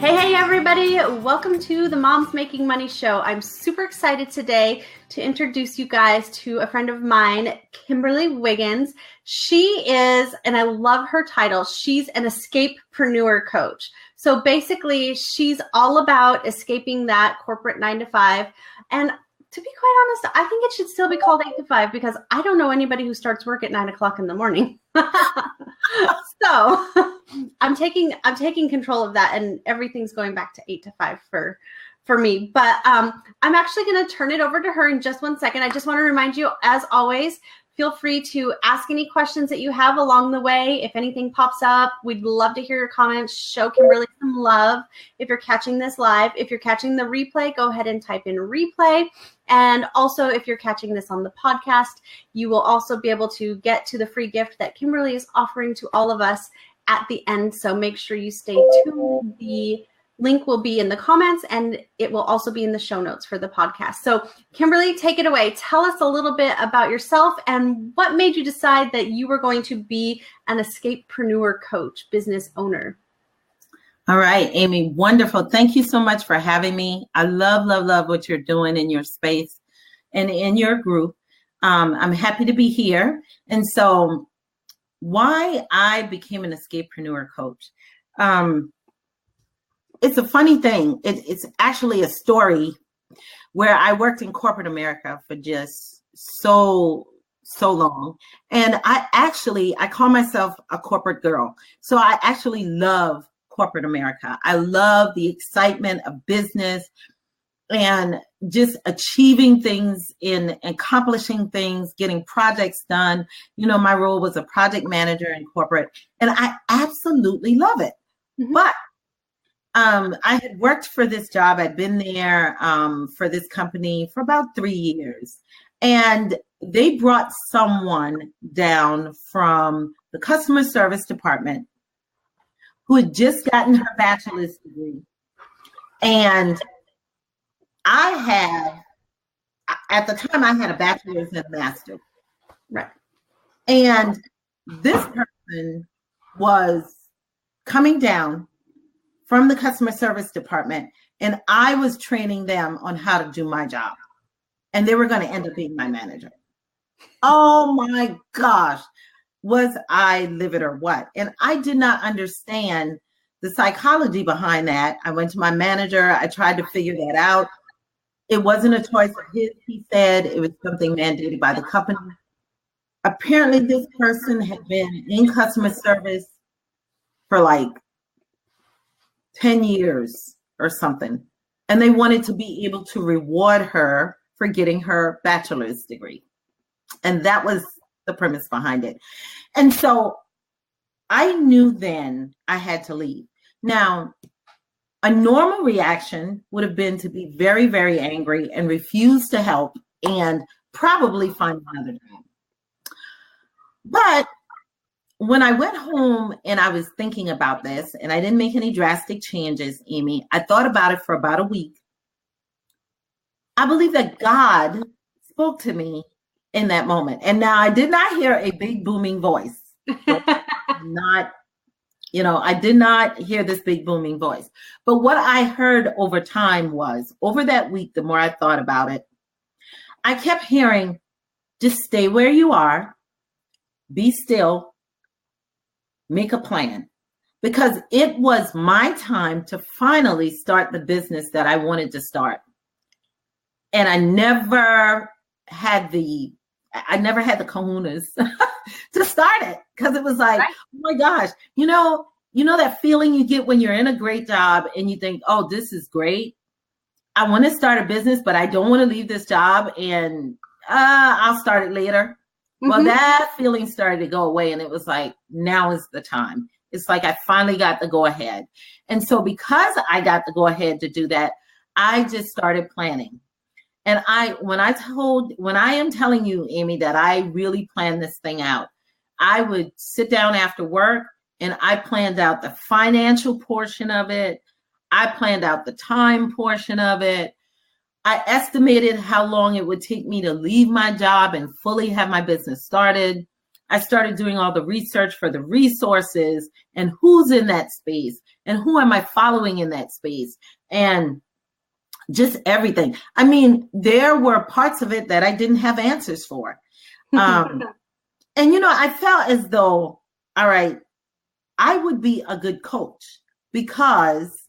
Hey, everybody. Welcome to the Moms Making Money Show. I'm super excited today to introduce you guys to a friend of mine, Kimberley Wiggins. She is, and I love her title, she's an escapepreneur coach. So basically, she's all about escaping that corporate 9-to-5. And to be quite honest, I think it should still be called 8-to-5 because I don't know anybody who starts work at 9 o'clock in the morning. So I'm taking control of that, and everything's going back to 8-to-5 for me. But I'm actually going to turn it over to her in just one second. I just want to remind you, as always, feel free to ask any questions that you have along the way. If anything pops up, we'd love to hear your comments. Show Kimberley some love if you're catching this live. If you're catching the replay, go ahead and type in replay. And also, if you're catching this on the podcast, you will also be able to get to the free gift that Kimberley is offering to all of us at the end. So make sure you stay tuned. The link will be in the comments, and it will also be in the show notes for the podcast. So Kimberley, take it away. Tell us a little bit about yourself and what made you decide that you were going to be an escapepreneur coach, business owner. All right, Amie, wonderful. Thank you so much for having me. I love what you're doing in your space and in your group. I'm happy to be here. And so why I became an escapepreneur coach. It's a funny thing. It's actually a story where I worked in corporate America for just so long. And I call myself a corporate girl. So I actually love corporate America. I love the excitement of business and just achieving things and accomplishing things, getting projects done. You know, my role was a project manager in corporate, and I absolutely love it. Mm-hmm. But I had worked for this job. I'd been there for this company for about 3 years. And they brought someone down from the customer service department who had just gotten her bachelor's degree. And at the time, I had a bachelor's and a master's. Right. And this person was coming down from the customer service department, and I was training them on how to do my job. And they were going to end up being my manager. Oh my gosh, was I livid or what? And I did not understand the psychology behind that. I went to my manager. I tried to figure that out. It wasn't a choice of his, he said. It was something mandated by the company. Apparently, this person had been in customer service for like 10 years or something. And they wanted to be able to reward her for getting her bachelor's degree. And that was the premise behind it. And so I knew then I had to leave. Now, a normal reaction would have been to be very, very angry and refuse to help and probably find another job. But when I went home and I was thinking about this, and I didn't make any drastic changes, Amie, I thought about it for about a week. I believe that God spoke to me in that moment. And now I did not hear a big booming voice. I did not hear this big booming voice. But what I heard over time was, over that week, the more I thought about it, I kept hearing, just stay where you are, be still, make a plan. Because it was my time to finally start the business that I wanted to start. And I never had the kahunas to start it, because it was like, right. Oh my gosh, you know that feeling you get when you're in a great job and you think, oh, this is great. I want to start a business, but I don't want to leave this job, and I'll start it later. Mm-hmm. Well, that feeling started to go away, and it was like, now is the time. It's like I finally got the go ahead. And so because I got the go ahead to do that, I just started planning. And when I am telling you, Amie, that I really planned this thing out, I would sit down after work and I planned out the financial portion of it. I planned out the time portion of it. I estimated how long it would take me to leave my job and fully have my business started. I started doing all the research for the resources and who's in that space and who am I following in that space, and just everything. I mean, there were parts of it that I didn't have answers for. And, I felt as though, all right, I would be a good coach because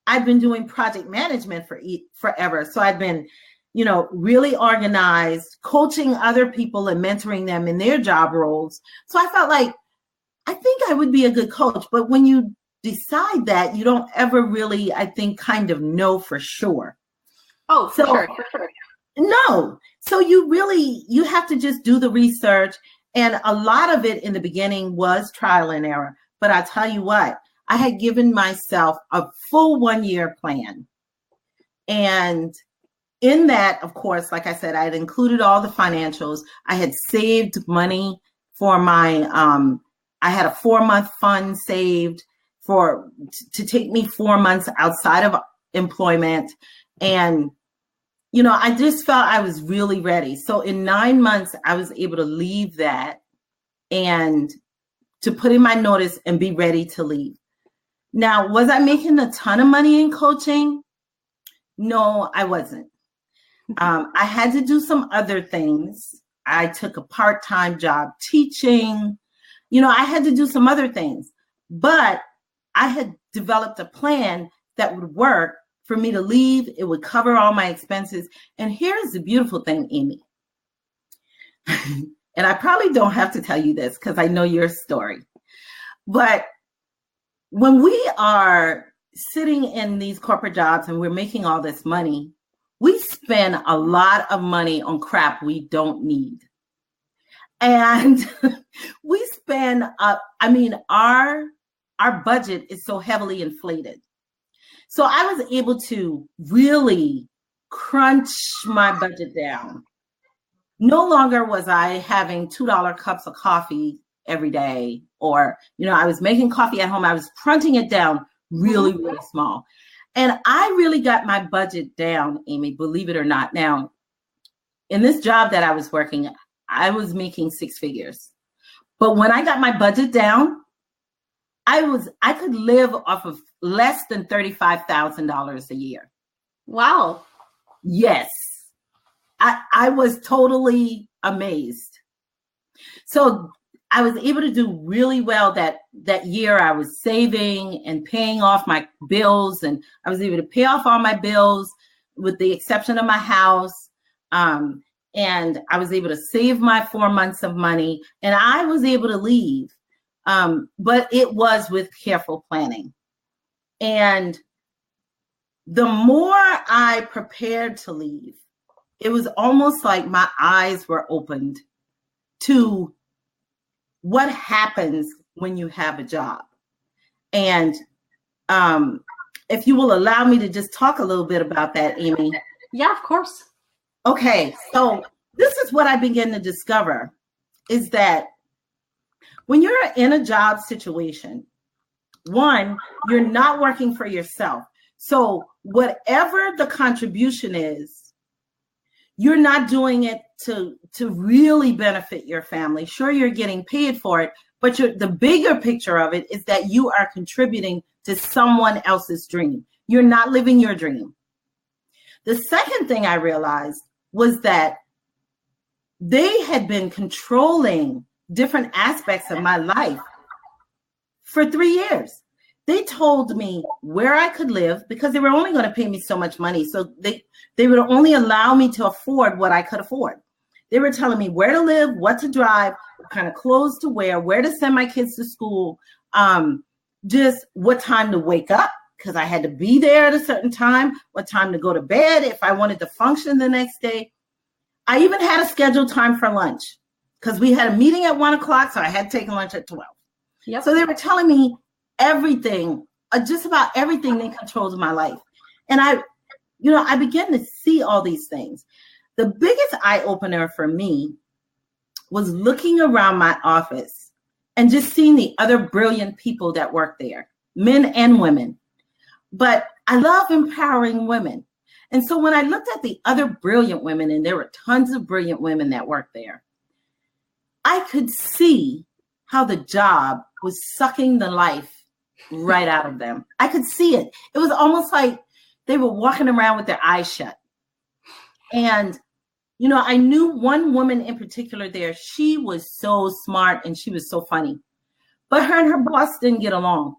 I've been doing project management forever. So I've been, really organized, coaching other people and mentoring them in their job roles. So I felt like, I think I would be a good coach. But when you decide that, you don't ever really, I think, kind of know for sure. Oh, for sure. No. So you have to just do the research. And a lot of it in the beginning was trial and error. But I tell you what, I had given myself a full 1-year plan. And in that, of course, like I said, I had included all the financials. I had saved money for my, I had a 4-month fund saved to take me 4 months outside of employment. And, I just felt I was really ready. So in 9 months, I was able to leave that and to put in my notice and be ready to leave. Now, was I making a ton of money in coaching? No, I wasn't. I had to do some other things. I took a part-time job teaching. I had to do some other things, but I had developed a plan that would work for me to leave. It would cover all my expenses. And here's the beautiful thing, Amie. And I probably don't have to tell you this because I know your story. But when we are sitting in these corporate jobs and we're making all this money, we spend a lot of money on crap we don't need. And we spend, our budget is so heavily inflated. So I was able to really crunch my budget down. No longer was I having $2 cups of coffee every day, or, I was making coffee at home. I was crunching it down really, really small. And I really got my budget down, Amie, believe it or not. Now, in this job that I was working, I was making 6 figures. But when I got my budget down, I could live off of less than $35,000 a year. Wow. Yes. I was totally amazed. So I was able to do really well that year. I was saving and paying off my bills, and I was able to pay off all my bills with the exception of my house. And I was able to save my 4 months of money, and I was able to leave. But it was with careful planning. And the more I prepared to leave, it was almost like my eyes were opened to what happens when you have a job. And if you will allow me to just talk a little bit about that, Amie. Yeah, of course. Okay, so this is what I began to discover, is that when you're in a job situation, one, you're not working for yourself. So whatever the contribution is, you're not doing it to really benefit your family. Sure, you're getting paid for it, but the bigger picture of it is that you are contributing to someone else's dream. You're not living your dream. The second thing I realized was that they had been controlling different aspects of my life for 3 years. They told me where I could live because they were only going to pay me so much money. So they would only allow me to afford what I could afford. They were telling me where to live, what to drive, what kind of clothes to wear, where to send my kids to school, just what time to wake up because I had to be there at a certain time, what time to go to bed if I wanted to function the next day. I even had a scheduled time for lunch because we had a meeting at 1 o'clock, so I had taken lunch at 12. Yep. So they were telling me everything, just about everything that controls my life. And I began to see all these things. The biggest eye opener for me was looking around my office and just seeing the other brilliant people that work there, men and women. But I love empowering women. And so when I looked at the other brilliant women, and there were tons of brilliant women that worked there, I could see how the job was sucking the life right out of them. I could see it. It was almost like they were walking around with their eyes shut. And, I knew one woman in particular there. She was so smart and she was so funny. But her and her boss didn't get along.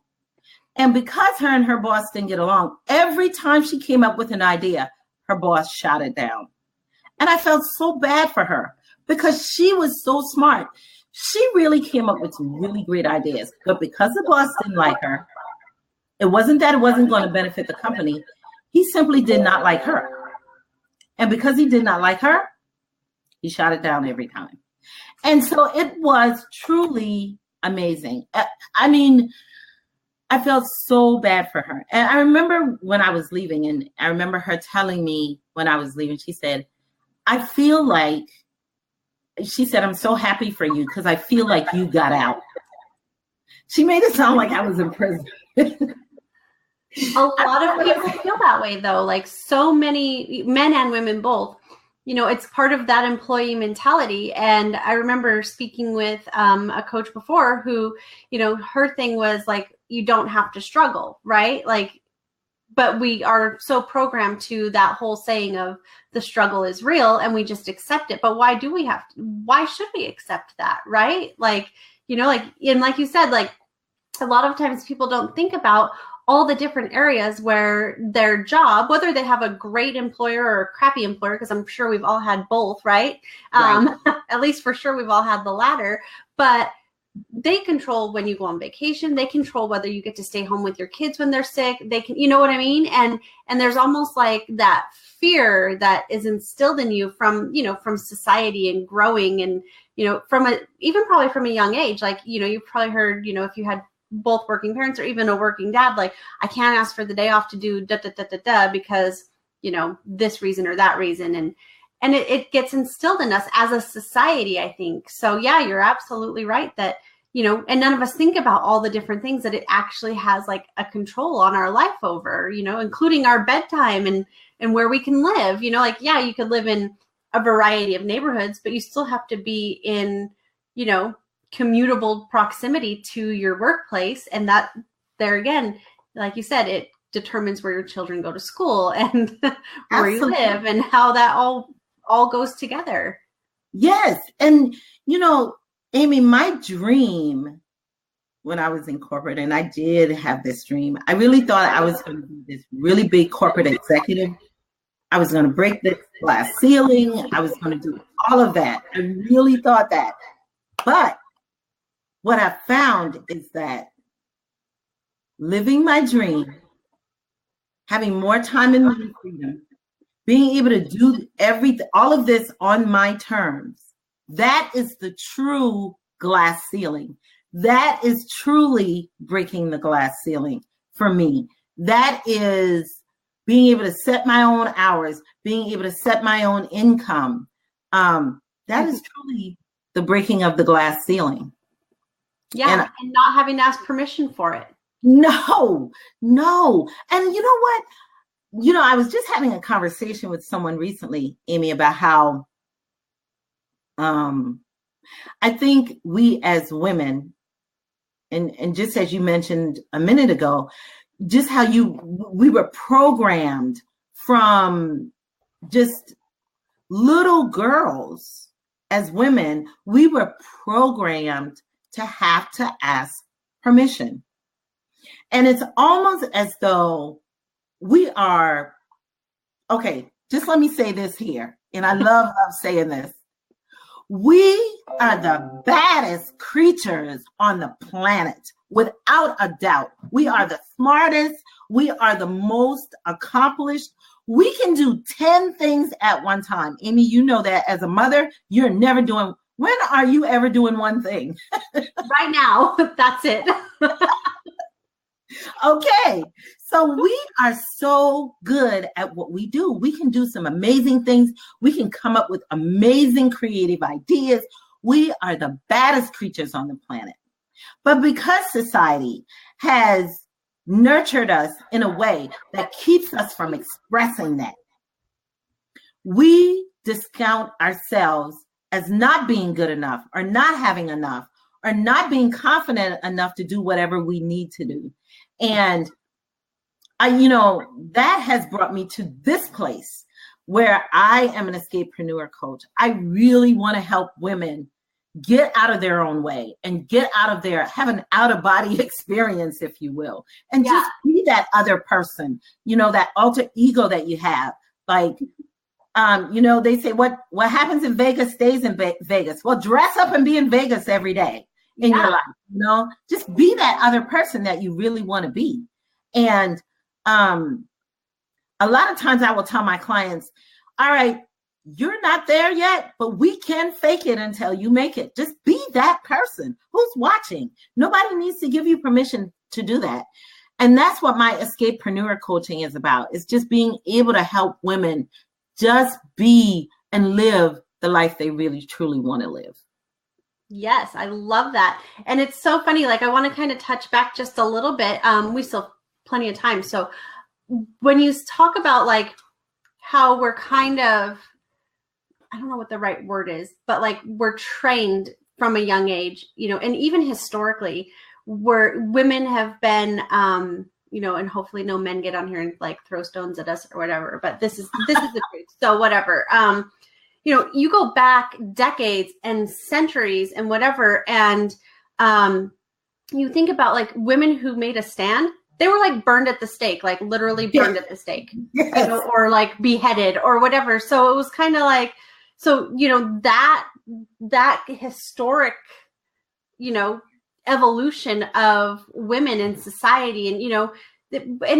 And because her and her boss didn't get along, every time she came up with an idea, her boss shot it down. And I felt so bad for her because she was so smart. She really came up with some really great ideas. But because the boss didn't like her, it wasn't that it wasn't going to benefit the company. He simply did not like her. And because he did not like her, he shot it down every time. And so it was truly amazing. I felt so bad for her. And I remember when I was leaving, and I remember her telling me when I was leaving, she said, I'm so happy for you because I feel like you got out. She made it sound like I was in prison. A lot of people feel that way, though. Like so many men and women both, it's part of that employee mentality. And I remember speaking with a coach before who, her thing was like, you don't have to struggle, right? Like, but we are so programmed to that whole saying of the struggle is real and we just accept it. But why do we have to? Why should we accept that, right? Like, and like you said, like a lot of times people don't think about all the different areas where their job, whether they have a great employer or a crappy employer, because I'm sure we've all had both, right? At least for sure we've all had the latter, but they control when you go on vacation. They control whether you get to stay home with your kids when they're sick. They can, you know what I mean? And there's almost like that fear that is instilled in you from society and growing and, even probably from a young age. Like, you've probably heard, if you had both working parents or even a working dad, like, I can't ask for the day off to do because, this reason or that reason. And it gets instilled in us as a society, I think. So yeah, you're absolutely right that, and none of us think about all the different things that it actually has like a control on our life over, including our bedtime and where we can live, like, yeah, you could live in a variety of neighborhoods, but you still have to be in, commutable proximity to your workplace. And that there again, like you said, it determines where your children go to school and where you live and how that all goes together. Yes. And, Amie, my dream when I was in corporate, and I did have this dream, I really thought I was going to be this really big corporate executive. I was going to break the glass ceiling. I was going to do all of that. I really thought that. But what I found is that living my dream, having more time and money freedom, being able to do all of this on my terms, that is the true glass ceiling. That is truly breaking the glass ceiling for me. That is being able to set my own hours, being able to set my own income. That is truly the breaking of the glass ceiling. Yeah, and not having to ask permission for it. No. And you know what? I was just having a conversation with someone recently, Amie, about how I think we as women, and just as you mentioned a minute ago, just how we were programmed from just little girls as women, we were programmed to have to ask permission. And it's almost as though we are, okay, just let me say this here. And I love saying this. We are the baddest creatures on the planet, without a doubt. We are the smartest. We are the most accomplished. We can do 10 things at one time. Amie, you know that as a mother, you're never doing. When are you ever doing one thing? Right now, that's it. Okay, so we are so good at what we do. We can do some amazing things. We can come up with amazing creative ideas. We are the baddest creatures on the planet. But because society has nurtured us in a way that keeps us from expressing that, we discount ourselves as not being good enough or not having enough or not being confident enough to do whatever we need to do. And that has brought me to this place where I am an escapepreneur coach. I really want to help women get out of their own way and have an out of body experience, if you will, and just be that other person, that alter ego that you have. Like, they say what happens in Vegas stays in Vegas. Well, dress up and be in Vegas every day in your life, just be that other person that you really want to be. And a lot of times I will tell my clients, all right, you're not there yet, but we can fake it until you make it. Just be that person who's watching. Nobody needs to give you permission to do that. And that's what my escapepreneur coaching is about. It's just being able to help women just be and live the life they really, truly want to live. Yes, I love that. And it's so funny. Like, I want to kind of touch back just a little bit. We still have plenty of time. So when you talk about like how we're kind of, I don't know what the right word is, but like we're trained from a young age, and even historically, where women have been, and hopefully no men get on here and like throw stones at us or whatever, but this is the truth. So whatever, you go back decades and centuries and whatever. And, you think about like women who made a stand, they were like burned at the stake, like literally burned at the stake, or like beheaded or whatever. So it was kind of like, that historic, evolution of women in society, and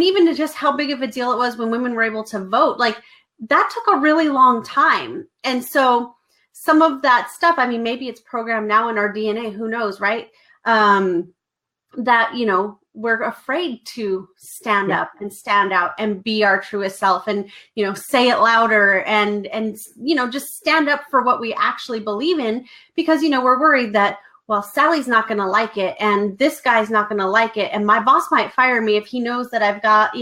even just how big of a deal it was when women were able to vote, like that took a really long time. And so some of that stuff, I mean, maybe it's programmed now in our DNA, who knows, right? That, we're afraid to stand up and stand out and be our truest self and, say it louder and, just stand up for what we actually believe in, because, we're worried that, well, Sally's not going to like it and this guy's not going to like it. And my boss might fire me if he knows that I've got,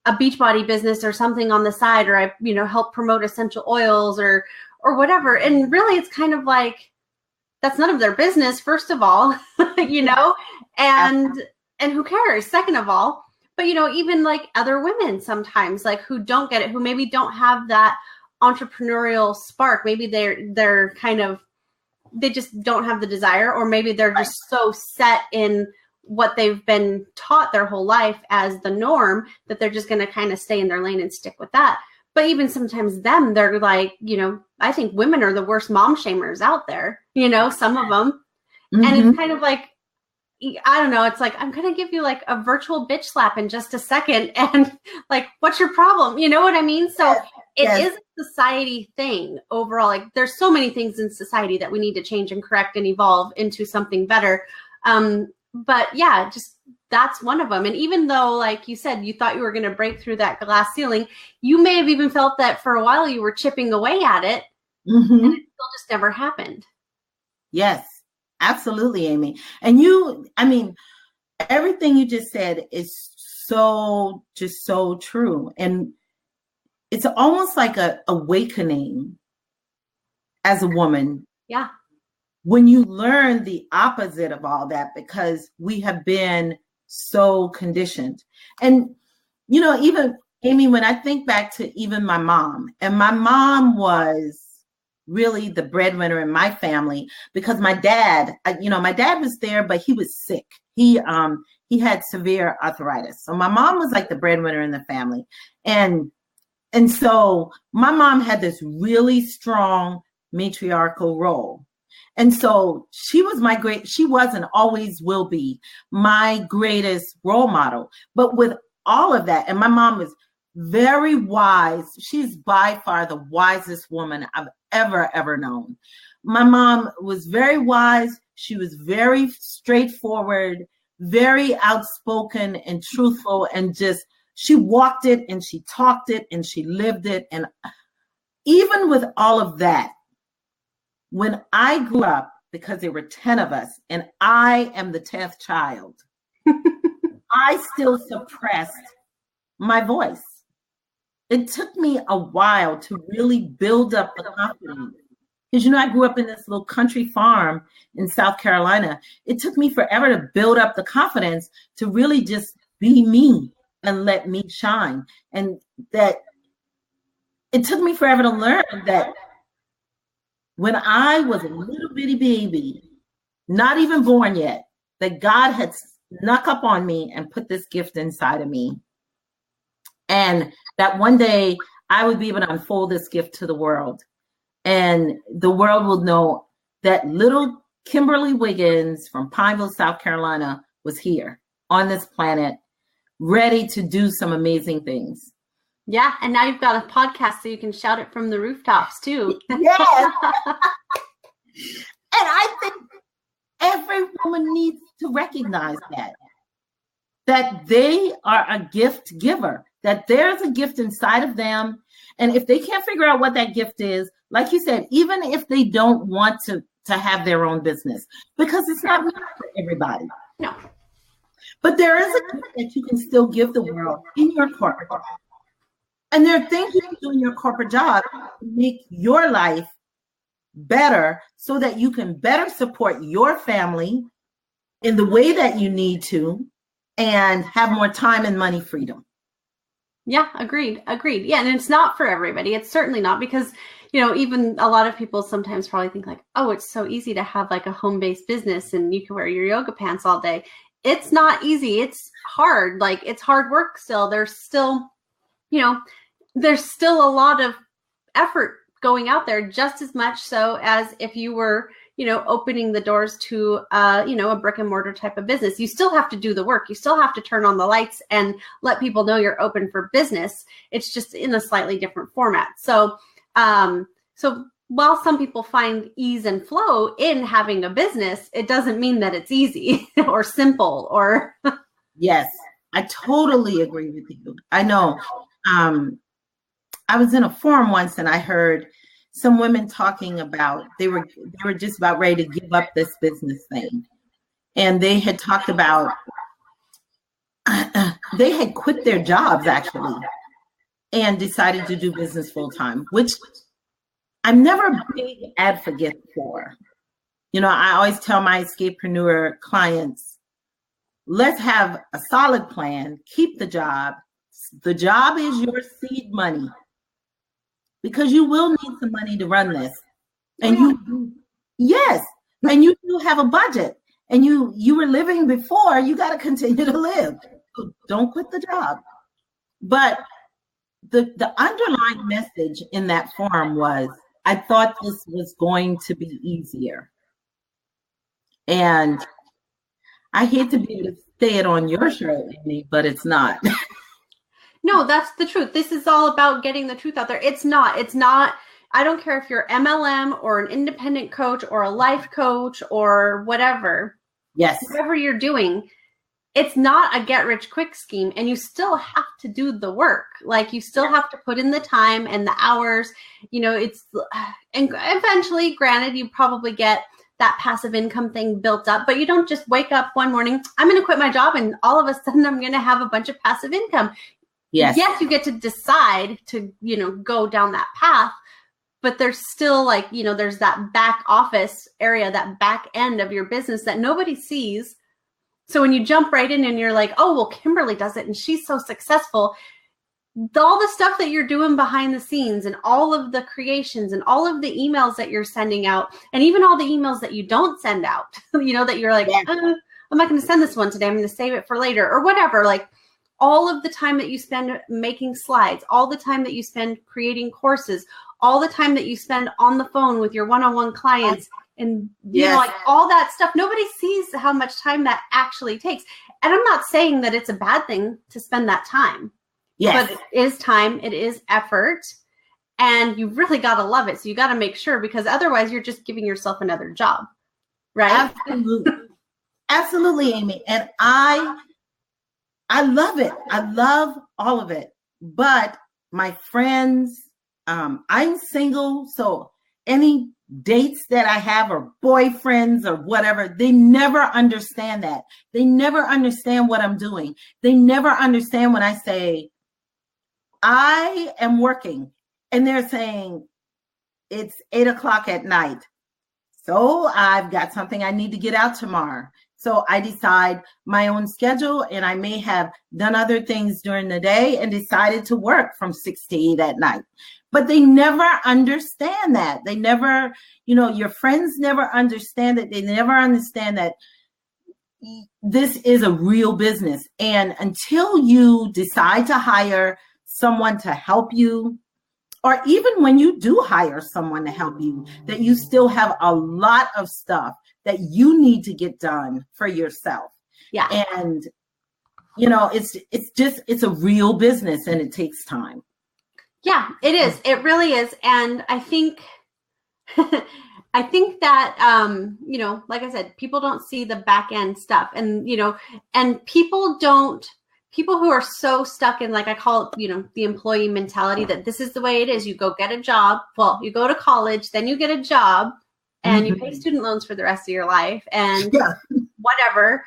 a Beachbody business or something on the side, or I, help promote essential oils or whatever. And really it's kind of like, that's none of their business, first of all, and who cares, second of all. But, even like other women sometimes, like who don't get it, who maybe don't have that entrepreneurial spark. Maybe they're kind of, they just don't have the desire, or maybe they're just so set in what they've been taught their whole life as the norm that they're just going to kind of stay in their lane and stick with that. But even sometimes they're like, I think women are the worst mom shamers out there, some of them. Mm-hmm. And it's kind of like, I don't know. It's like, I'm going to give you like a virtual bitch slap in just a second. And like, what's your problem? You know what I mean? So it is a society thing overall. Like there's so many things in society that we need to change and correct and evolve into something better. But yeah, just that's one of them. And even though, like you said, you thought you were going to break through that glass ceiling, you may have even felt that for a while you were chipping away at it, and it still just never happened. Yes, absolutely, Amie. And everything you just said is so true. And it's almost like a awakening as a woman. Yeah. When you learn the opposite of all that, because we have been so conditioned. And, even Amie, when I think back to even my mom, and my mom was really the breadwinner in my family, because my dad was there, but he was sick. He had severe arthritis. So my mom was like the breadwinner in the family. And so my mom had this really strong matriarchal role. And so she was and always will be my greatest role model. But with all of that, and my mom was very wise. She's by far the wisest woman I've ever known. My mom was very wise. She was very straightforward, very outspoken and truthful, and just, she walked it and she talked it and she lived it. And even with all of that, when I grew up, because there were 10 of us and I am the 10th child, I still suppressed my voice. It took me a while to really build up the confidence Because, I grew up in this little country farm in South Carolina. It took me forever to build up the confidence to really just be me and let me shine. And that it took me forever to learn that when I was a little bitty baby, not even born yet, that God had snuck up on me and put this gift inside of me. And that one day I would be able to unfold this gift to the world. And the world will know that little Kimberley Wiggins from Pineville, South Carolina was here on this planet, ready to do some amazing things. Yeah, and now you've got a podcast so you can shout it from the rooftops too. Yes. And I think every woman needs to recognize that they are a gift giver, that there's a gift inside of them. And if they can't figure out what that gift is, like you said, even if they don't want to have their own business, because it's not meant for everybody. No. But there is a gift that you can still give the world in your corporate job. And there are things you can do in your corporate job to make your life better so that you can better support your family in the way that you need to and have more time and money freedom. Yeah, agreed. Yeah, and it's not for everybody. It's certainly not, because, even a lot of people sometimes probably think like, oh, it's so easy to have like a home-based business and you can wear your yoga pants all day. It's not easy. It's hard. Like, it's hard work still. There's still a lot of effort going out there, just as much so as if you were, opening the doors to, a brick and mortar type of business. You still have to do the work. You still have to turn on the lights and let people know you're open for business. It's just in a slightly different format. So while some people find ease and flow in having a business, it doesn't mean that it's easy or simple or. Yes, I totally agree with you. I know. I was in a forum once and I heard some women talking about they were just about ready to give up this business thing. And they had talked about they had quit their jobs actually and decided to do business full time, which I'm never a big advocate for. I always tell my escapepreneur clients, let's have a solid plan, keep the job. The job is your seed money, because you will need some money to run this. And and you do have a budget, and you were living before, you got to continue to live. So don't quit the job. But the underlying message in that forum was, I thought this was going to be easier. And I hate to be able to say it on your show, Amie, but it's not. No, that's the truth. This is all about getting the truth out there. It's not. I don't care if you're MLM or an independent coach or a life coach or whatever. Yes. Whatever you're doing, it's not a get rich quick scheme, and you still have to do the work. Like, you still have to put in the time and the hours, and eventually, granted, you probably get that passive income thing built up, but you don't just wake up one morning, I'm going to quit my job, and all of a sudden I'm going to have a bunch of passive income. Yes, you get to decide to, go down that path, but there's still there's that back office area, that back end of your business that nobody sees. So when you jump right in and you're like, oh, well, Kimberley does it and she's so successful. All the stuff that you're doing behind the scenes and all of the creations and all of the emails that you're sending out, and even all the emails that you don't send out, that you're like, I'm not going to send this one today. I'm going to save it for later or whatever. Like, all of the time that you spend making slides, all the time that you spend creating courses, all the time that you spend on the phone with your one-on-one clients, and all that stuff, nobody sees how much time that actually takes. And I'm not saying that it's a bad thing to spend that time. Yes. But it is time, it is effort, and you really got to love it. So you got to make sure, because otherwise you're just giving yourself another job, right? Absolutely. Absolutely, Amie. And I love it. I love all of it. But my friends, I'm single, so any dates that I have or boyfriends or whatever, they never understand that. They never understand what I'm doing. They never understand when I say, I am working. And they're saying, it's 8 o'clock at night. So I've got something I need to get out tomorrow. So I decide my own schedule, and I may have done other things during the day and decided to work from 6 to 8 at night. But they never understand that. They never, your friends never understand it. They never understand that this is a real business. And until you decide to hire someone to help you, or even when you do hire someone to help you, that you still have a lot of stuff that you need to get done for yourself. Yeah. And, it's a real business, and it takes time. Yeah, it is. It really is. And I think, that, like I said, people don't see the back end stuff, and, and people who are so stuck in, like I call it, the employee mentality, that this is the way it is. You go get a job. Well, you go to college, then you get a job, and you pay student loans for the rest of your life and whatever.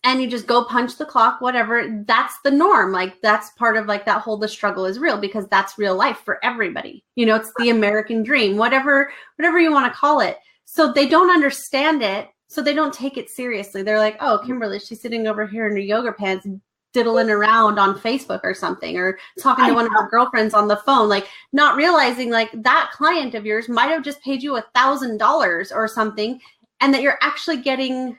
And you just go punch the clock, whatever. That's the norm. Like, that's part of like that whole, the struggle is real, because that's real life for everybody. It's the American dream, whatever you want to call it. So they don't understand it. So they don't take it seriously. They're like, oh, Kimberly, she's sitting over here in her yoga pants, diddling around on Facebook or something, or talking to one of her girlfriends on the phone, like not realizing like that client of yours might have just paid you $1,000 or something, and that you're actually getting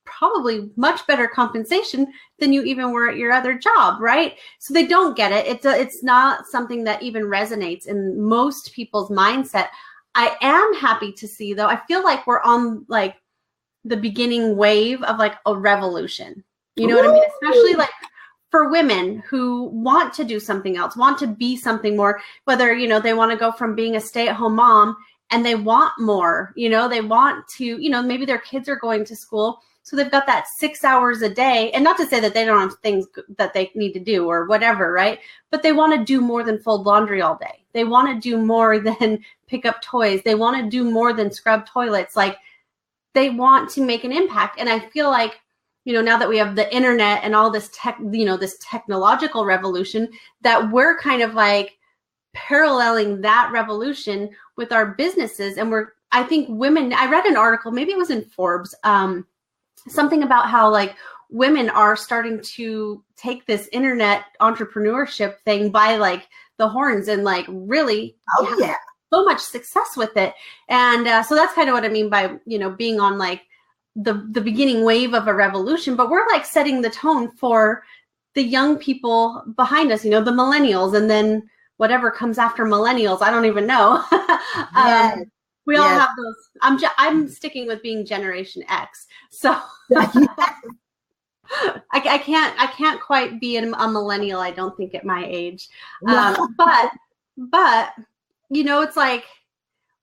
probably much better compensation than you even were at your other job, right? So they don't get it. It's not something that even resonates in most people's mindset. I am happy to see, though, I feel like we're on like the beginning wave of like a revolution. You know what I mean? Especially like for women who want to do something else, want to be something more, whether, they want to go from being a stay-at-home mom and they want more, they want to, maybe their kids are going to school. So they've got that 6 hours a day, and not to say that they don't have things that they need to do or whatever, right? But they want to do more than fold laundry all day. They want to do more than pick up toys. They want to do more than scrub toilets. Like, they want to make an impact. And I feel like, now that we have the internet and all this this technological revolution, that we're kind of like paralleling that revolution with our businesses. And I think women, I read an article, maybe it was in Forbes, something about how like women are starting to take this internet entrepreneurship thing by like the horns and like really so much success with it. And so that's kind of what I mean by, being on like the beginning wave of a revolution, but we're like setting the tone for the young people behind us, the millennials, and then whatever comes after millennials, I don't even know. We all have those. I'm sticking with being Generation X. So I can't quite be a millennial, I don't think, at my age. But it's like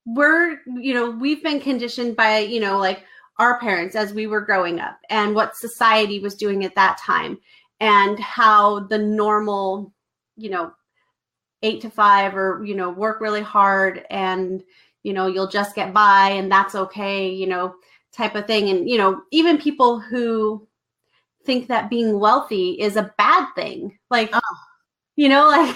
we've been conditioned by, like our parents as we were growing up, and what society was doing at that time, and how the normal, 8 to 5 or, work really hard and, you'll just get by and that's okay, type of thing. And, even people who think that being wealthy is a bad thing, like, like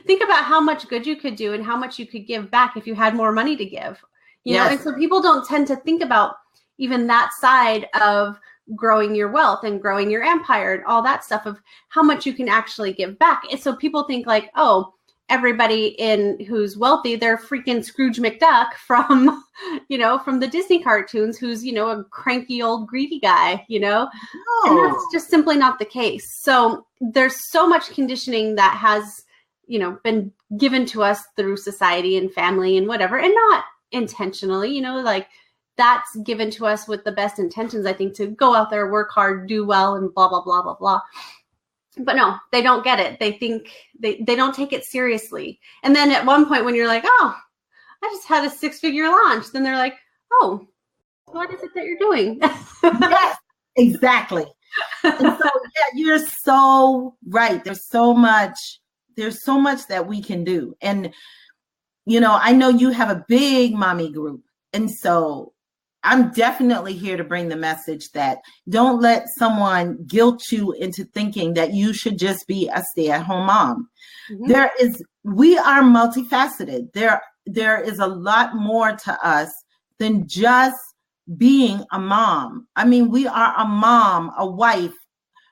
think about how much good you could do and how much you could give back if you had more money to give, know? And so people don't tend to think about even that side of growing your wealth and growing your empire and all that stuff, of how much you can actually give back. And so people think like, oh, everybody who's wealthy, they're freaking Scrooge McDuck from, from the Disney cartoons, who's, a cranky old greedy guy, and that's just simply not the case. So there's so much conditioning that has, been given to us through society and family and whatever, and not intentionally, like that's given to us with the best intentions, I think, to go out there, work hard, do well, and blah, blah, blah, blah, blah. But no, they don't get it. They think they don't take it seriously. And then at one point when you're like, oh, I just had a 6-figure launch, then they're like, oh, what is it that you're doing? Yes, exactly. And so, you're so right. There's so much that we can do. And, I know you have a big mommy group. And so I'm definitely here to bring the message that don't let someone guilt you into thinking that you should just be a stay-at-home mom. Mm-hmm. We are multifaceted. There is a lot more to us than just being a mom. I mean, we are a mom, a wife.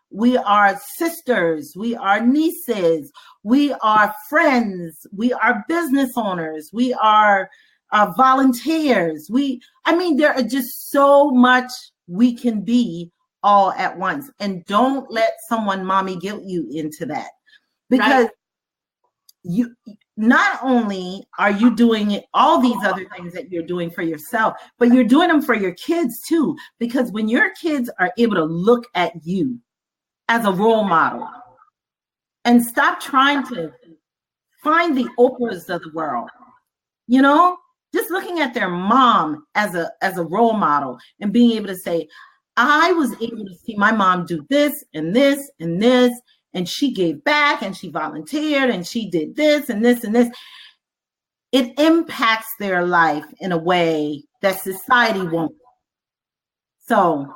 We are sisters. We are nieces. We are friends. We are business owners. We are volunteers. There are just so much we can be all at once. And don't let someone mommy guilt you into that, because you not only are you doing all these other things that you're doing for yourself, but you're doing them for your kids too. Because when your kids are able to look at you as a role model and stop trying to find the Oprahs of the world, just looking at their mom as a role model and being able to say, I was able to see my mom do this and this and this, and she gave back and she volunteered and she did this and this and this. It impacts their life in a way that society won't. So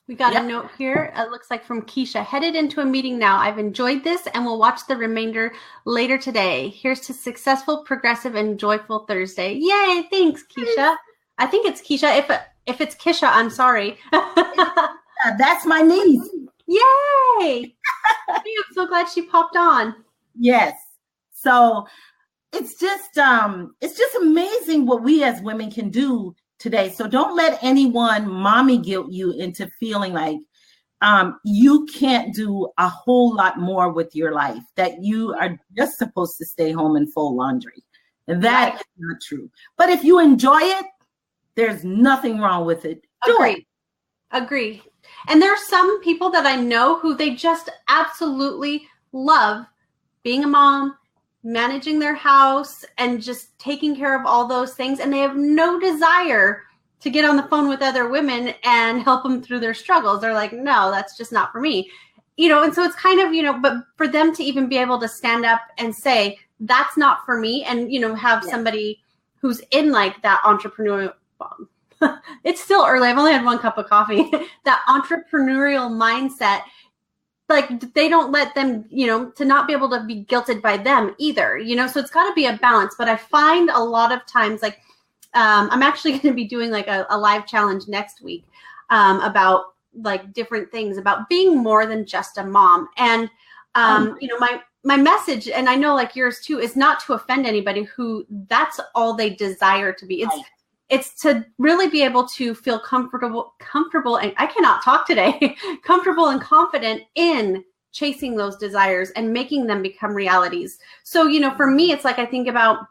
we got a note here. It looks like from Keisha. Headed into a meeting now. I've enjoyed this and will watch the remainder later today. Here's to successful, progressive, and joyful Thursday. Yay! Thanks, Keisha. I think it's Keisha. If it's Kisha, I'm sorry. That's my niece. Yay! I'm so glad she popped on. Yes. So it's just amazing what we as women can do today. So don't let anyone mommy guilt you into feeling like you can't do a whole lot more with your life, that you are just supposed to stay home and fold laundry. And that is not true. But if you enjoy it, there's nothing wrong with it. Agree. And there are some people that I know who they just absolutely love being a mom, managing their house, and just taking care of all those things. And they have no desire to get on the phone with other women and help them through their struggles. They're like, no, that's just not for me. And so it's kind of, but for them to even be able to stand up and say, that's not for me. And, have somebody who's in like that entrepreneurial, it's still early. I've only had one cup of coffee, that entrepreneurial mindset. Like they don't let them, to not be able to be guilted by them either, so it's got to be a balance. But I find a lot of times, like, I'm actually going to be doing like a live challenge next week about like different things about being more than just a mom. And, my message, and I know like yours too, is not to offend anybody who that's all they desire to be. It's to really be able to feel comfortable, and I cannot talk today, comfortable and confident in chasing those desires and making them become realities. So, for me, it's like, I think about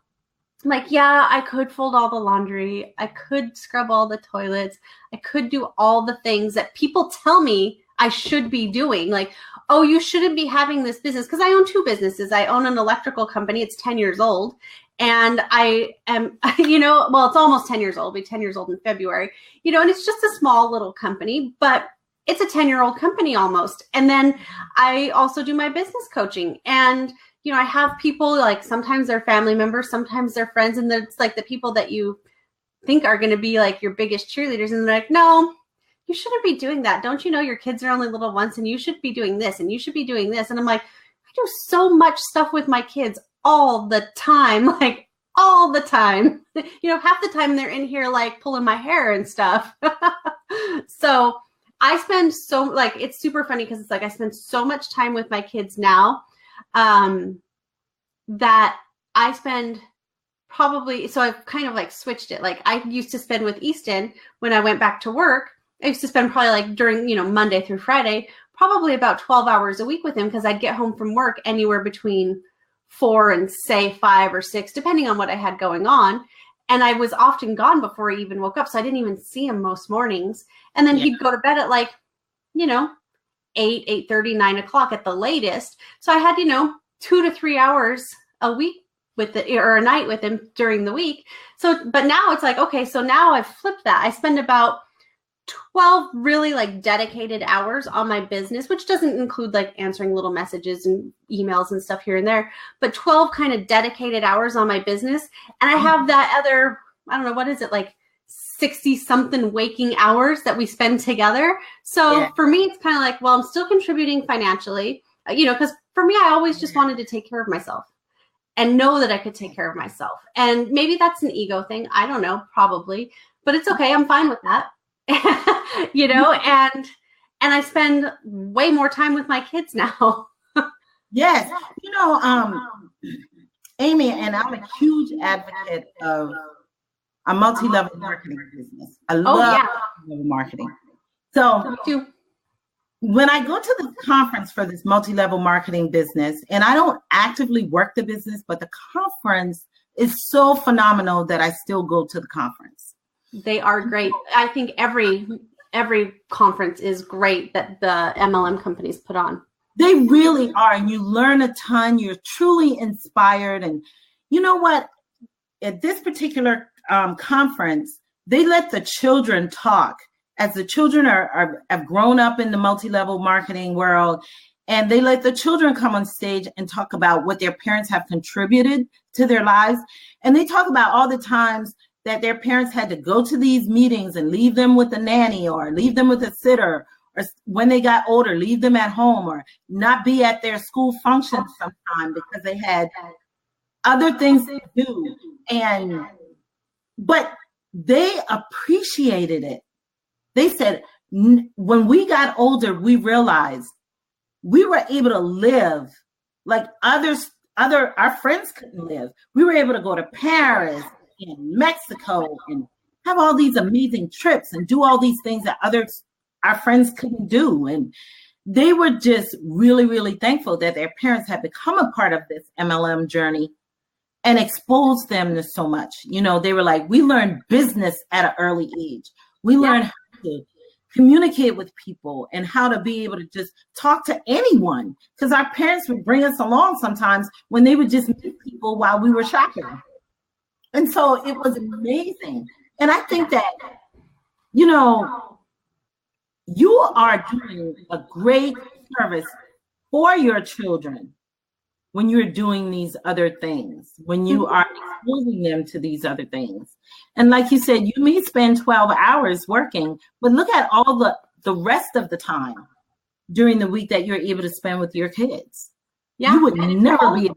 like, yeah, I could fold all the laundry. I could scrub all the toilets. I could do all the things that people tell me I should be doing. Like, oh, you shouldn't be having this business. Because I own two businesses. I own an electrical company. It's 10 years old. And I am, it's almost 10 years old. It'll be 10 years old in February, and it's just a small little company, but it's a 10-year-old company almost. And then I also do my business coaching. And, I have people like sometimes they're family members, sometimes they're friends. And it's like the people that you think are going to be like your biggest cheerleaders. And they're like, no, you shouldn't be doing that. Don't you know your kids are only little once and you should be doing this and you should be doing this. And I'm like, I do so much stuff with my kids all the time, like all the time, half the time they're in here like pulling my hair and stuff. So I spend it's super funny because it's like I spend so much time with my kids now that I spend probably, so I've kind of like switched it. Like I used to spend with Easton when I went back to work, I used to spend probably like during, Monday through Friday, probably about 12 hours a week with him because I'd get home from work anywhere between 4 and say 5 or 6, depending on what I had going on. And I was often gone before he even woke up. So I didn't even see him most mornings. And then he'd go to bed at like, 8:30, 9 o'clock at the latest. So I had, 2 to 3 hours a week or a night with him during the week. So, but now it's like, okay, so now I've flipped that. I spend about 12 really like dedicated hours on my business, which doesn't include like answering little messages and emails and stuff here and there, but 12 kind of dedicated hours on my business. And I have that other, I don't know, what is it, like 60 something waking hours that we spend together. So for me, it's kind of like, well, I'm still contributing financially, because for me, I always just wanted to take care of myself and know that I could take care of myself. And maybe that's an ego thing. I don't know, probably, but it's okay. I'm fine with that. And I spend way more time with my kids now. Yes. Amie, and I'm a huge advocate of a multi-level marketing business. I love multi-level marketing. So when I go to the conference for this multi-level marketing business, and I don't actively work the business, but the conference is so phenomenal that I still go to the conference. They are great. I think every conference is great that the MLM companies put on. They really are. And you learn a ton. You're truly inspired. And you know what? At this particular conference, they let the children talk. As the children have grown up in the multi-level marketing world, and they let the children come on stage and talk about what their parents have contributed to their lives. And they talk about all the times that their parents had to go to these meetings and leave them with a nanny or leave them with a sitter, or when they got older, leave them at home or not be at their school functions sometime because they had other things to do. But they appreciated it. They said, when we got older, we realized we were able to live like our friends couldn't live. We were able to go to Paris and Mexico and have all these amazing trips and do all these things that our friends couldn't do. And they were just really, really thankful that their parents had become a part of this MLM journey and exposed them to so much. They were like, we learned business at an early age. We learned how to communicate with people and how to be able to just talk to anyone, because our parents would bring us along sometimes when they would just meet people while we were shopping. And so it was amazing. And I think that, you are doing a great service for your children when you're doing these other things, when you are exposing them to these other things. And like you said, you may spend 12 hours working, but look at all the rest of the time during the week that you're able to spend with your kids. Yeah, you would never be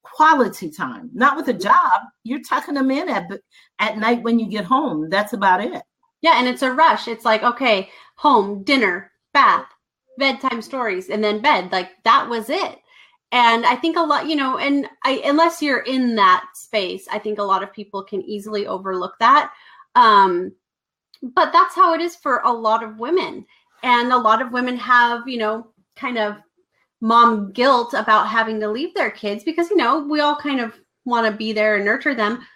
quality time, not with a job. You're tucking them in at night when you get home. That's about it. Yeah, and it's a rush. It's like, okay, home, dinner, bath, bedtime stories, and then bed. Like that was it. And I think a lot, unless you're in that space, I think a lot of people can easily overlook that. But that's how it is for a lot of women. And a lot of women have, kind of mom guilt about having to leave their kids because, we all kind of want to be there and nurture them.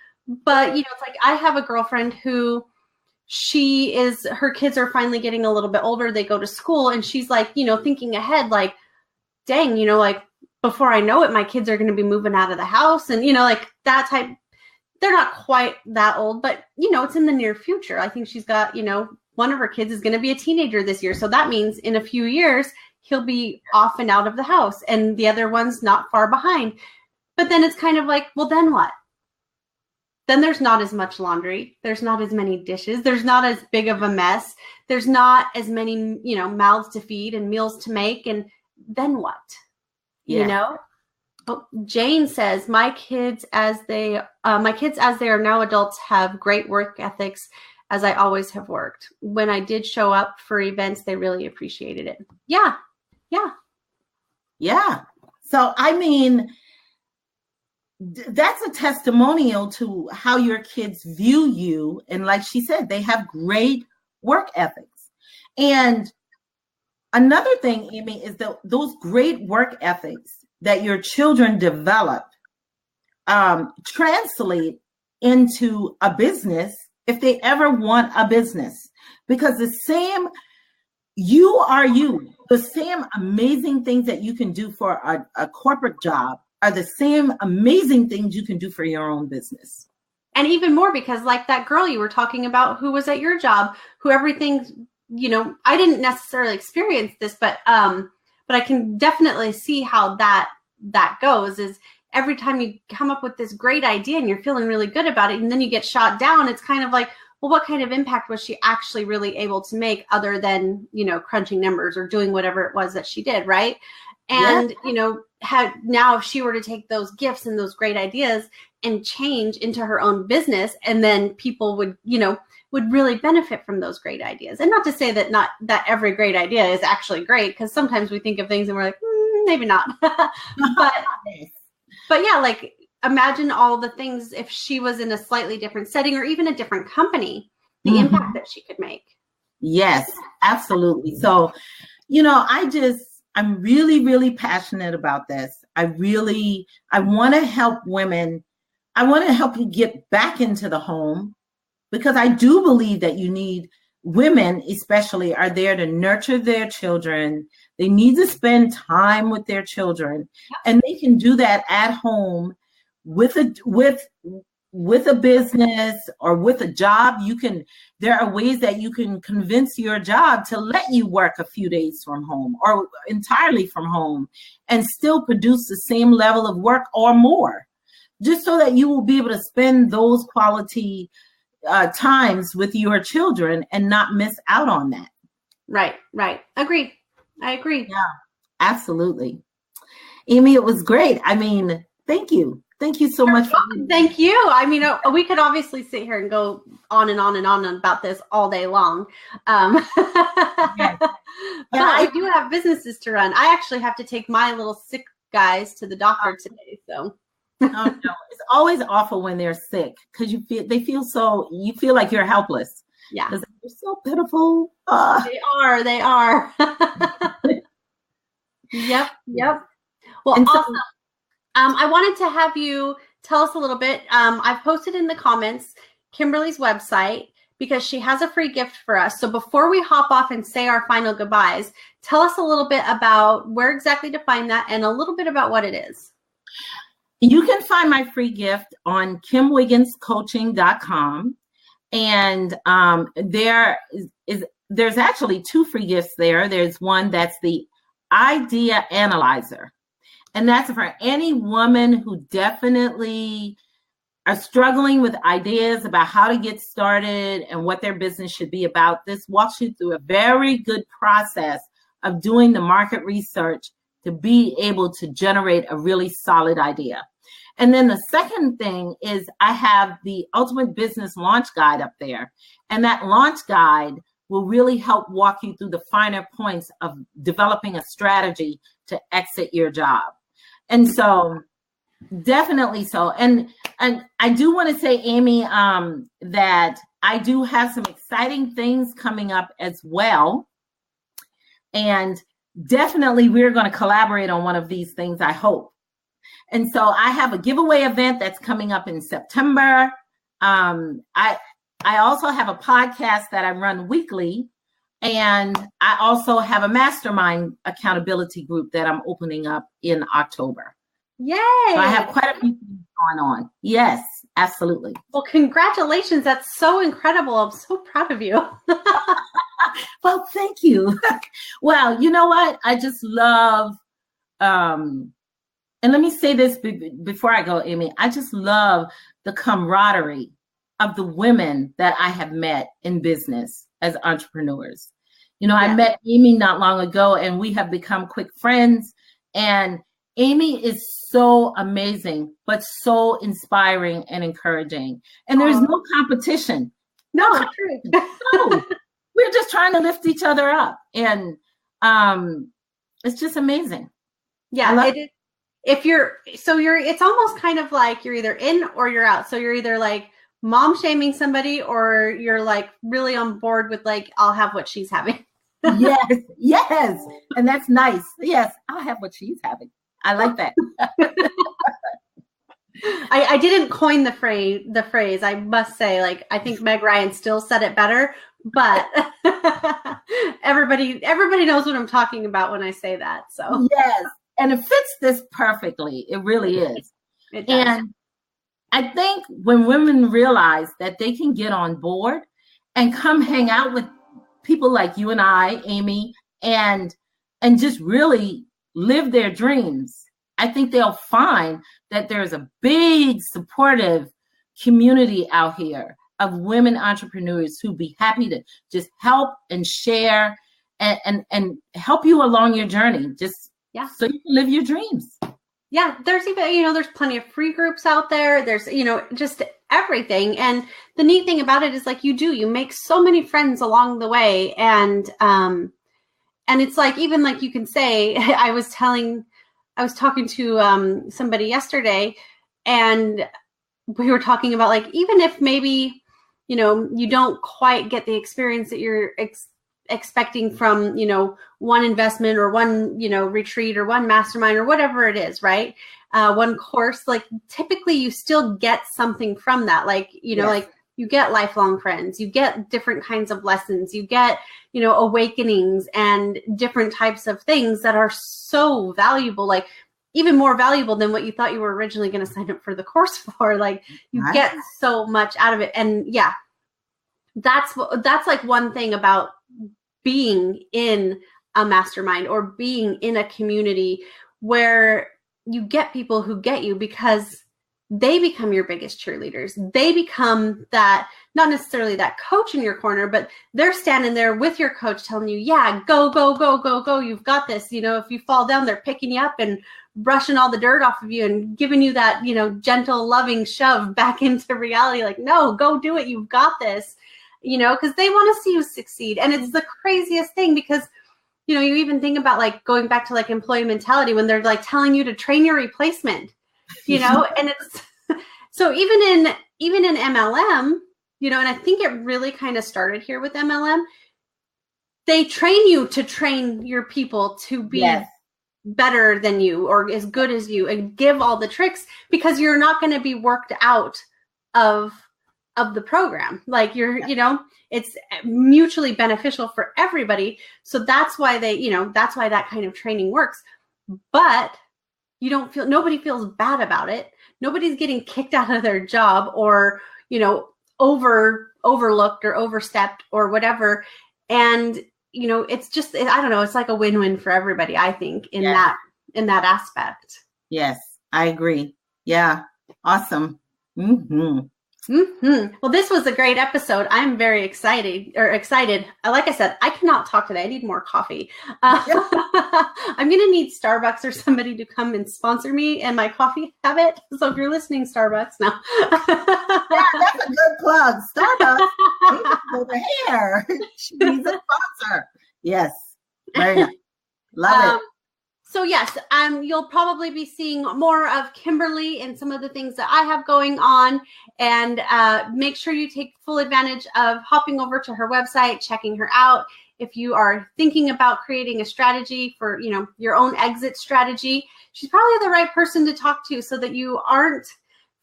But, it's like I have a girlfriend who her kids are finally getting a little bit older. They go to school and she's like, thinking ahead, like, dang, like, before I know it, my kids are going to be moving out of the house. And, like that type, they're not quite that old, but, it's in the near future. I think she's got, one of her kids is going to be a teenager this year. So that means in a few years, he'll be off and out of the house and the other one's not far behind. But then it's kind of like, well, then what? Then there's not as much laundry. There's not as many dishes. There's not as big of a mess. There's not as many, mouths to feed and meals to make. And then what? But Jane says, my kids as they are now adults have great work ethics as I always have worked. When I did show up for events, they really appreciated it. Yeah. So, that's a testimonial to how your kids view you. And like she said, they have great work ethics. And another thing, Amie, is that those great work ethics that your children develop translate into a business if they ever want a business. Because the same amazing things that you can do for a corporate job are the same amazing things you can do for your own business. And even more because like that girl you were talking about who was at your job, who everything, I didn't necessarily experience this, but I can definitely see how that goes is every time you come up with this great idea and you're feeling really good about it and then you get shot down, it's kind of like, well, what kind of impact was she actually really able to make other than, crunching numbers or doing whatever it was that she did, right? And, now if she were to take those gifts and those great ideas and change into her own business, and then people would really benefit from those great ideas. And not to say that every great idea is actually great, because sometimes we think of things and we're like, maybe not. but yeah, like imagine all the things if she was in a slightly different setting or even a different company, the impact that she could make. Yes, absolutely. So, I'm really, really passionate about this. I want to help women. I want to help you get back into the home, because I do believe that women especially are there to nurture their children. They need to spend time with their children, and they can do that at home with a business or with a job. There are ways that you can convince your job to let you work a few days from home or entirely from home and still produce the same level of work or more, just so that you will be able to spend those quality times with your children and not miss out on that. Right. Agreed. I agree. Yeah, absolutely. Amie, it was great. I mean, thank you. Thank you so much. Thank you. I mean, we could obviously sit here and go on and on and on about this all day long. Yes. But I do have businesses to run. I actually have to take my little sick guys to the doctor today. So. Oh, no. It's always awful when they're sick, because you feel like you're helpless. Yeah. Because they're so pitiful. They are. Yep. Well, and so, awesome. I wanted to have you tell us a little bit. I've posted in the comments Kimberly's website, because she has a free gift for us. So before we hop off and say our final goodbyes, tell us a little bit about where exactly to find that and a little bit about what it is. You can find my free gift on kimwigginscoaching.com. And there's actually 2 free gifts there. There's one that's the Idea Analyzer. And that's for any woman who definitely are struggling with ideas about how to get started and what their business should be about. This walks you through a very good process of doing the market research to be able to generate a really solid idea. And then the second thing is I have the Ultimate Business Launch Guide up there. And that launch guide will really help walk you through the finer points of developing a strategy to exit your job. And so definitely so. And I do want to say, Amie, that I do have some exciting things coming up as well. And definitely we're going to collaborate on one of these things, I hope. And so I have a giveaway event that's coming up in September. I also have a podcast that I run weekly. And I also have a mastermind accountability group that I'm opening up in October. Yay! So I have quite a few things going on. Yes, absolutely. Well, congratulations. That's so incredible. I'm so proud of you. Well, thank you. Well, you know what? I just love, and let me say this before I go, Amie, I just love the camaraderie of the women that I have met in business as entrepreneurs. You know, I met Amie not long ago, and we have become quick friends. And Amie is so amazing, but so inspiring and encouraging. And there's no competition. No, true. No, we're just trying to lift each other up. And it's just amazing. Yeah, it is. It's almost kind of like you're either in or you're out. So you're either like mom shaming somebody, or you're like really on board with like, I'll have what she's having. Yes. And that's nice. Yes, I'll have what she's having. I like that. I didn't coin the phrase, I must say. Like, I think Meg Ryan still said it better, but everybody knows what I'm talking about when I say that. So yes, and it fits this perfectly. It really is. It does. And I think when women realize that they can get on board and come hang out with people like you and I, Amie, and just really live their dreams, I think they'll find that there's a big supportive community out here of women entrepreneurs who'd be happy to just help and share and help you along your journey, just so you can live your dreams. Yeah, there's even, there's plenty of free groups out there. There's, just everything. And the neat thing about it is like you make so many friends along the way. And it's like, even like you can say, I was talking to somebody yesterday, and we were talking about like, even if maybe, you don't quite get the experience that you're expecting from, one investment or one, retreat or one mastermind or whatever it is, right? One course, like typically you still get something from that. Like, like you get lifelong friends, you get different kinds of lessons, you get, awakenings and different types of things that are so valuable, like even more valuable than what you thought you were originally going to sign up for the course for. Like you get so much out of it. And yeah, that's like one thing about being in a mastermind or being in a community where you get people who get you, because they become your biggest cheerleaders. They become that, not necessarily that coach in your corner, but they're standing there with your coach telling you, yeah, go, go, go, go, go. You've got this. If you fall down, they're picking you up and brushing all the dirt off of you and giving you that, gentle, loving shove back into reality. Like, no, go do it. You've got this, because they want to see you succeed. And it's the craziest thing, because you even think about like going back to like employee mentality when they're like telling you to train your replacement, and it's so even in MLM, and I think it really kind of started here with MLM. They train you to train your people to be better than you or as good as you, and give all the tricks, because you're not going to be worked out of the program. Like it's mutually beneficial for everybody. So that's why that's why that kind of training works. But nobody feels bad about it. Nobody's getting kicked out of their job or, overlooked or overstepped or whatever. And, it's just, I don't know, it's like a win-win for everybody, I think, in that aspect. Yes, I agree. Yeah. Awesome. Mm-hmm. Mm-hmm. Well, this was a great episode. I'm very excited. Like I said, I cannot talk today. I need more coffee. I'm going to need Starbucks or somebody to come and sponsor me and my coffee habit. So if you're listening, Starbucks, no. Yeah, that's a good plug. Starbucks over here. She needs a sponsor. Yes. Very nice. Love it. So yes, you'll probably be seeing more of Kimberly and some of the things that I have going on, and make sure you take full advantage of hopping over to her website, checking her out. If you are thinking about creating a strategy for, your own exit strategy, she's probably the right person to talk to so that you aren't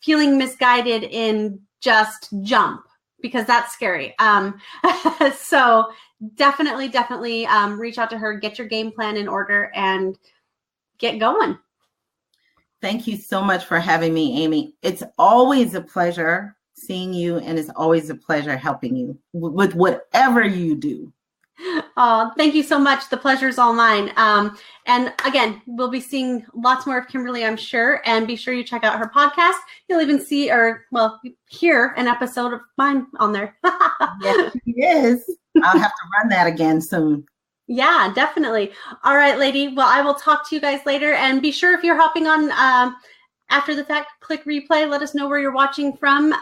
feeling misguided in just jump, because that's scary. So definitely reach out to her, get your game plan in order, and get going. Thank you so much for having me, Amie. It's always a pleasure seeing you, and it's always a pleasure helping you with whatever you do. Oh, thank you so much. The pleasure's all mine. And again, we'll be seeing lots more of Kimberly, I'm sure. And be sure you check out her podcast. You'll even see hear an episode of mine on there. Yes, she is. I'll have to run that again soon. Yeah, definitely. All right, lady. Well, I will talk to you guys later. And be sure, if you're hopping on after the fact, click replay. Let us know where you're watching from.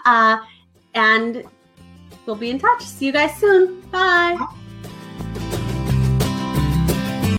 And we'll be in touch. See you guys soon. Bye.